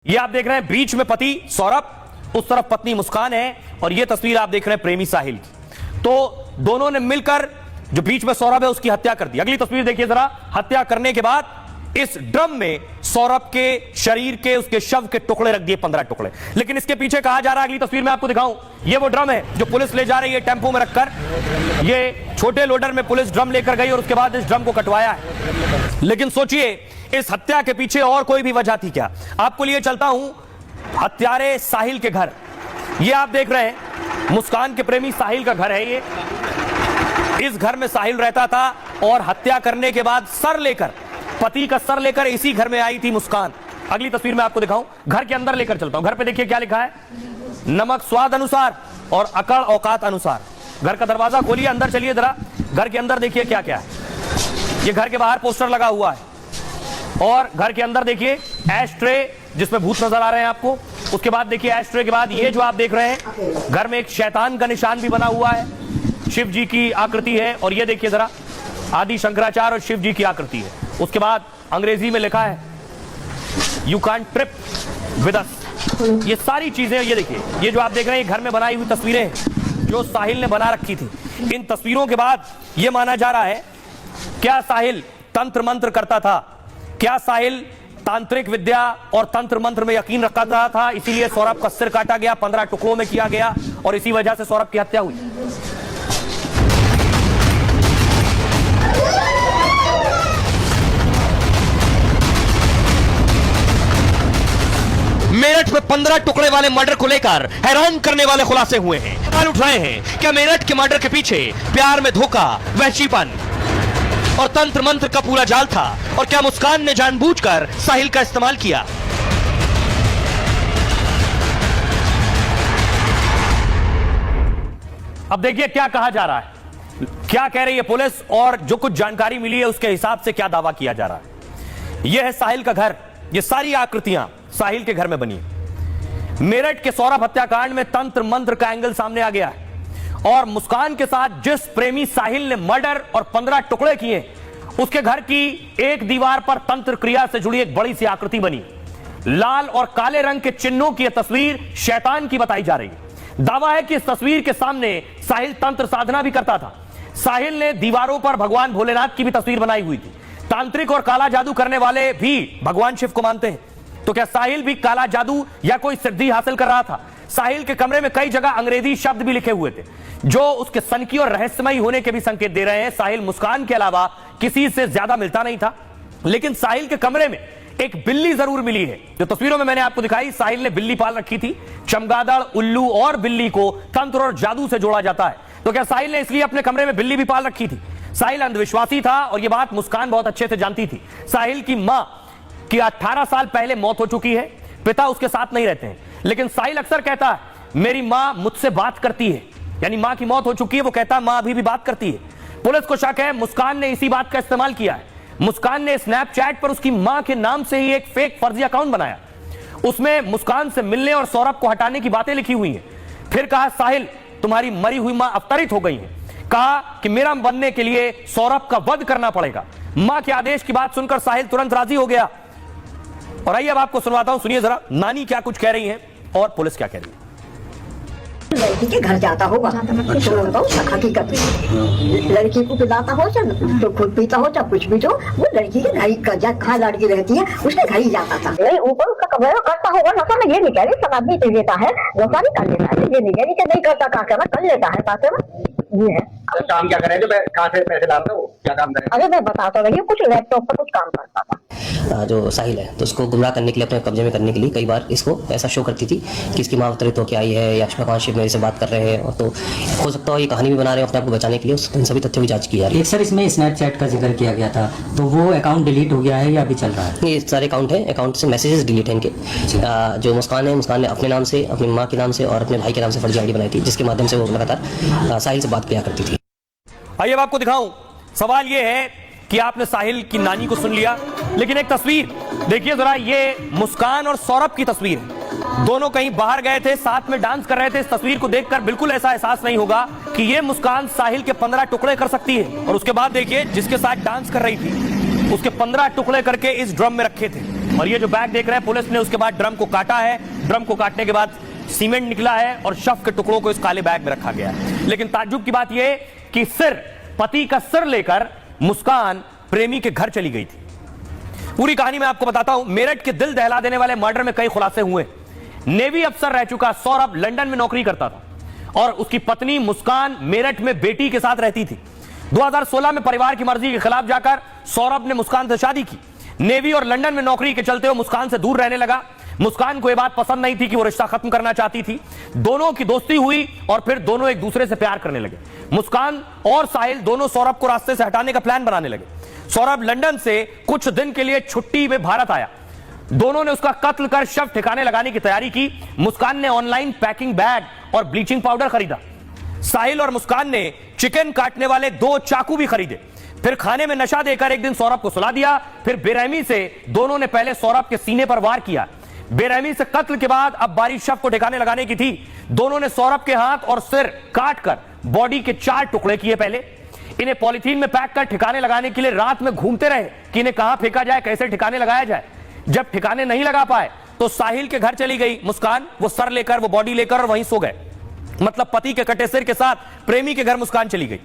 ये आप देख रहे हैं बीच में पति सौरभ, उस तरफ पत्नी मुस्कान है और ये तस्वीर आप देख रहे हैं प्रेमी साहिल की। तो दोनों ने मिलकर जो बीच में सौरभ है उसकी हत्या कर दी। अगली तस्वीर देखिए जरा। हत्या करने के बाद इस ड्रम में सौरभ के शरीर के उसके शव के टुकड़े रख दिए, 15 टुकड़े। लेकिन इसके पीछे कहा जा रहा है, अगली तस्वीर में आपको दिखाऊं, ये वो ड्रम है जो पुलिस ले जा रही है टेंपो में रखकर। ये छोटे लोडर में पुलिस ड्रम लेकर गई और उसके बाद इस ड्रम को कटवाया है। लेकिन सोचिए इस हत्या के पीछे और कोई भी वजह थी क्या? आपको लिए चलता हूं हत्यारे साहिल के घर। ये आप देख रहे हैं मुस्कान के प्रेमी साहिल का घर है ये। इस घर में साहिल रहता था और हत्या करने के बाद सर लेकर, पति का सर लेकर इसी घर में आई थी मुस्कान। अगली तस्वीर में आपको दिखाऊं, घर के अंदर लेकर चलता हूं। घर पे देखिए क्या लिखा है, नमक स्वाद अनुसार और अकड़ औकात अनुसार। घर का दरवाजा खोलिए, अंदर चलिए जरा। घर के अंदर देखिए क्या क्या है। ये घर के बाहर पोस्टर लगा हुआ है और घर के अंदर देखिए एश ट्रे जिसमें भूत नजर आ रहे हैं आपको। उसके बाद देखिए एश ट्रे के बाद ये जो आप देख रहे हैं घर में एक शैतान का निशान भी बना हुआ है, शिव जी की आकृति है। और ये देखिए जरा आदि शंकराचार्य और शिव जी की आकृति है। उसके बाद अंग्रेजी में लिखा है you can't trip with us. ये सारी चीजें ये देखिए, ये जो आप देख रहे हैं घर में बनाई हुई तस्वीरें जो साहिल ने बना रखी थी। इन तस्वीरों के बाद ये माना जा रहा है क्या साहिल तंत्र मंत्र करता था, क्या साहिल तांत्रिक विद्या और तंत्र मंत्र में यकीन रखता था, इसीलिए सौरभ का सिर काटा गया, 15 टुकड़ों में किया गया और इसी वजह से सौरभ की हत्या हुई। मेरठ में 15 टुकड़े वाले मर्डर को लेकर हैरान करने वाले खुलासे हुए हैं। सवाल उठ रहे हैं क्या मेरठ के मर्डर के पीछे प्यार में धोखा, वहशीपन और तंत्र मंत्र का पूरा जाल था, और क्या मुस्कान ने जानबूझकर साहिल का इस्तेमाल किया? अब देखिए क्या कहा जा रहा है, क्या कह रही है पुलिस और जो कुछ जानकारी मिली है उसके हिसाब से क्या दावा किया जा रहा है। यह है साहिल का घर। ये सारी आकृतियां साहिल के घर में बनी है। मेरठ के सौरभ हत्याकांड में तंत्र मंत्र का एंगल सामने आ गया है और मुस्कान के साथ जिस प्रेमी साहिल ने मर्डर और 15 टुकड़े किए उसके घर की एक दीवार पर तंत्र क्रिया से जुड़ी एक बड़ी सी आकृति बनी। लाल और काले रंग के चिन्हों की यह तस्वीर शैतान की बताई जा रही है। दावा है कि इस तस्वीर के सामने साहिल तंत्र साधना भी करता था। साहिल ने दीवारों पर भगवान भोलेनाथ की भी तस्वीर बनाई हुई थी। तांत्रिक और काला जादू करने वाले भी भगवान शिव को मानते हैं। तो क्या साहिल भी काला जादू या कोई सिद्धि हासिल कर रहा था? साहिल के कमरे में कई जगह अंग्रेजी शब्द भी लिखे हुए थे जो उसके सनकी और रहस्यमयी होने के भी संकेत दे रहे हैं। साहिल मुस्कान के अलावा किसी से ज्यादा मिलता नहीं था, लेकिन साहिल के कमरे में एक बिल्ली जरूर मिली है जो तस्वीरों में मैंने आपको दिखाई। साहिल ने बिल्ली पाल रखी थी। चमगादड़, उल्लू और बिल्ली को तंत्र और जादू से जोड़ा जाता है। तो क्या साहिल ने इसलिए अपने कमरे में बिल्ली भी पाल रखी थी? साहिल अंधविश्वासी था और यह बात मुस्कान बहुत अच्छे से जानती थी। साहिल की मां की 18 साल पहले मौत हो चुकी है, पिता उसके साथ नहीं रहते हैं, लेकिन साहिल अक्सर कहता है मेरी मां मुझसे बात करती है, यानी मां की मौत हो चुकी है, वो कहता है मां अभी भी बात करती है। पुलिस को शक है मुस्कान ने इसी बात का इस्तेमाल किया है। मुस्कान ने स्नैपचैट पर उसकी मां के नाम से ही एक फेक फर्जी अकाउंट बनाया। उसमें मुस्कान से मिलने और सौरभ को हटाने की बातें लिखी हुई हैं। फिर कहा साहिल तुम्हारी मरी हुई मां अवतरित हो गई है। कहा कि मेरा बनने के लिए सौरभ का वध करना पड़ेगा। मां के आदेश की बात सुनकर साहिल तुरंत राजी हो गया। और आइए अब आपको सुनवाता हूं, सुनिए जरा नानी क्या कुछ कह रही हैं और पुलिस क्या कह रही है। लड़की के घर जाता होगा तो हकीकत लड़की को पिलाता हो चाहे तो खुद पीता हो चाहे कुछ भी जो वो लड़की के घर कहाँ लड़की रहती है उसके घर ही जाता था। ऊपर उसका कमरा करता होगा नौकर में, ये नहीं कह रही सब आदमी कर लेता है, नौकरी कर लेता है, ये नहीं कह रही कि नहीं करता का कर लेता है पास में। ये है काम क्या करे जो कहाँ से पैसे लाते हो, क्या काम करे? अरे मैं बताता रही हूँ, कुछ लैपटॉप पर कुछ काम करता था। जो साहिल है तो उसको गुमराह करने के लिए, अपने कब्जे में करने के लिए कई बार इसको ऐसा शो करती थी कि इसकी माँ अवतरित होकर आई है या भगवान शिव मेरे से बात कर रहे हैं, और तो हो सकता हो ये कहानी भी बना रहे हैं अपने आप को बचाने के लिए। इन सभी तथ्यों की जांच की जा रही है। एक सर इसमें स्नैपचैट का जिक्र किया गया था, तो वो अकाउंट डिलीट हो गया है या अभी चल रहा है? ये सारे अकाउंट है, अकाउंट से मैसेजेस डिलीट हैं इनके। जो मुस्कान है, मुस्कान ने अपने नाम से, अपनी माँ के नाम से और अपने भाई के नाम से फर्जी आईडी बनाई थी जिसके माध्यम से वो लगातार साहिल से बात किया करती थी। आइए अब आपको दिखाऊं। सवाल यह है कि आपने साहिल की नानी को सुन लिया, लेकिन एक तस्वीर देखिए जरा। ये मुस्कान और सौरभ की तस्वीर है। दोनों कहीं बाहर गए थे, साथ में डांस कर रहे थे। इस तस्वीर को देखकर बिल्कुल ऐसा एहसास नहीं होगा कि ये मुस्कान साहिल के 15 टुकड़े कर सकती है। और उसके बाद देखिए जिसके साथ डांस कर रही थी उसके 15 टुकड़े करके इस ड्रम में रखे थे। और ये जो बैग देख रहे हैं, पुलिस ने उसके बाद ड्रम को काटा है। ड्रम को काटने के बाद सीमेंट निकला है और शव के टुकड़ों को इस काले बैग में रखा गया है। लेकिन ताज्जुब की बात यह कि पति का सिर लेकर मुस्कान प्रेमी के घर चली गई थी। पूरी कहानी मैं आपको बताता हूं। मेरठ के दिल दहला देने वाले मर्डर में कई खुलासे हुए। नेवी अफसर रह चुका सौरभ लंदन में नौकरी करता था और उसकी पत्नी मुस्कान मेरठ में बेटी के साथ रहती थी। 2016 में परिवार की मर्जी के खिलाफ जाकर सौरभ ने मुस्कान से शादी की। नेवी और लंदन में नौकरी के चलते वो मुस्कान से दूर रहने लगा। मुस्कान को यह बात पसंद नहीं थी कि वो रिश्ता खत्म करना चाहती थी। दोनों की दोस्ती हुई और फिर दोनों एक दूसरे से प्यार करने लगे। मुस्कान और साहिल दोनों सौरभ को रास्ते से हटाने का प्लान बनाने लगे। सौरभ लंदन से कुछ दिन के लिए छुट्टी में भारत आया। दोनों ने उसका कत्ल कर शव ठिकाने लगाने की तैयारी की। मुस्कान ने ऑनलाइन पैकिंग बैग और ब्लीचिंग पाउडर खरीदा। साहिल और मुस्कान ने चिकन काटने वाले 2 चाकू भी खरीदे। फिर खाने में नशा देकर एक दिन सौरभ को सुला दिया। फिर बेरहमी से दोनों ने पहले सौरभ के सीने पर वार किया। बेरहमी से कत्ल के बाद अब बारी शव को ठिकाने लगाने की थी। दोनों ने सौरभ के हाथ और सिर काटकर बॉडी के 4 टुकड़े किए। पहले इन्हें पॉलिथीन में पैक कर ठिकाने लगाने के लिए रात में घूमते रहे कि इन्हें कहां फेंका जाए, कैसे ठिकाने लगाया जाए। जब ठिकाने नहीं लगा पाए तो साहिल के घर चली गई मुस्कान। वो सर लेकर, वो बॉडी लेकर और वहीं सो गए। मतलब पति के कटे सिर के साथ प्रेमी के घर मुस्कान चली गई।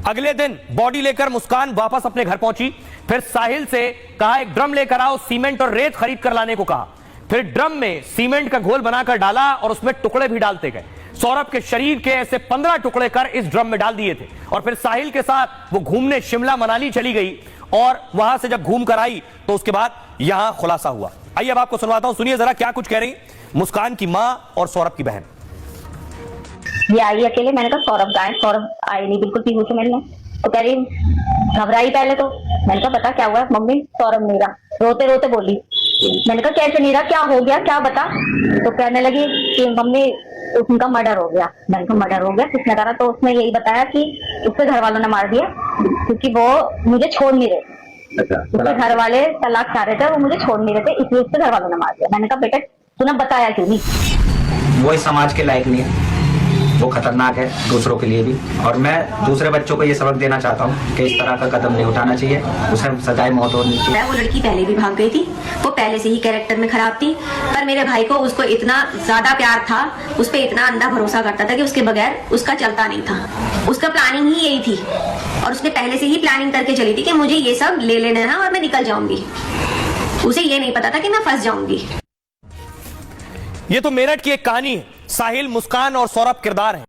अगले दिन बॉडी लेकर मुस्कान वापस अपने घर पहुंची। फिर साहिल से कहा एक ड्रम लेकर आओ, सीमेंट और रेत खरीद कर लाने को कहा। फिर ड्रम में सीमेंट का घोल बनाकर डाला और उसमें टुकड़े भी डालते गए। सौरभ के शरीर के ऐसे 15 टुकड़े कर इस ड्रम में डाल दिए थे और फिर साहिल के साथ वो घूमने शिमला मनाली चली गई और वहां से जब घूम कर आई तो उसके बाद यहां खुलासा हुआ। आइए अब आपको सुनवाता हूं, सुनिए जरा क्या कुछ कह रही मुस्कान की मां और सौरभ की बहन। ये आई अकेले, मैंने कहा सौरभ गाय, सौरभ आई नहीं बिल्कुल पीहू से मिलने। तो कह रही घबराई पहले तो। मैंने कहा पता क्या हुआ मम्मी? सौरभ नहीं रहा, रोते रोते बोली। मैंने कहा कैसे नहीं रहा, क्या हो गया, क्या बता? तो कहने लगी कि मम्मी उनका मर्डर हो गया। मैंने कहा मर्डर हो गया, किसने करा? तो उसने यही बताया कि उसके घर वालों ने मार दिया क्योंकि वो मुझे छोड़ नहीं रहे। उसके घर वाले तलाक चाह रहे थे, वो मुझे छोड़ नहीं रहे थे, इसलिए उसके घर वालों ने मार दिया। मैंने कहा बेटा तूने बताया क्यों नहीं? वो इस समाज के लायक नहीं है, वो खतरनाक है दूसरों के लिए भी। और मैं दूसरे बच्चों को ये सबक देना चाहता हूँ कि इस तरह का कदम नहीं उठाना चाहिए, उसे सजाए मौत होनी चाहिए। वो लड़की पहले भी भाग गई थी, वो पहले से ही कैरेक्टर में खराब थी, पर मेरे भाई को उसको इतना ज्यादा प्यार था, उस पर इतना अंधा भरोसा करता था कि उसके बगैर उसका चलता नहीं था। उसका प्लानिंग ही यही थी और उसने पहले से ही प्लानिंग करके चली थी कि मुझे ये सब ले लेना है और मैं निकल जाऊंगी। उसे ये नहीं पता था कि मैं फंस जाऊंगी। ये तो मेरठ की एक कहानी है। साहिल, मुस्कान और सौरभ किरदार हैं।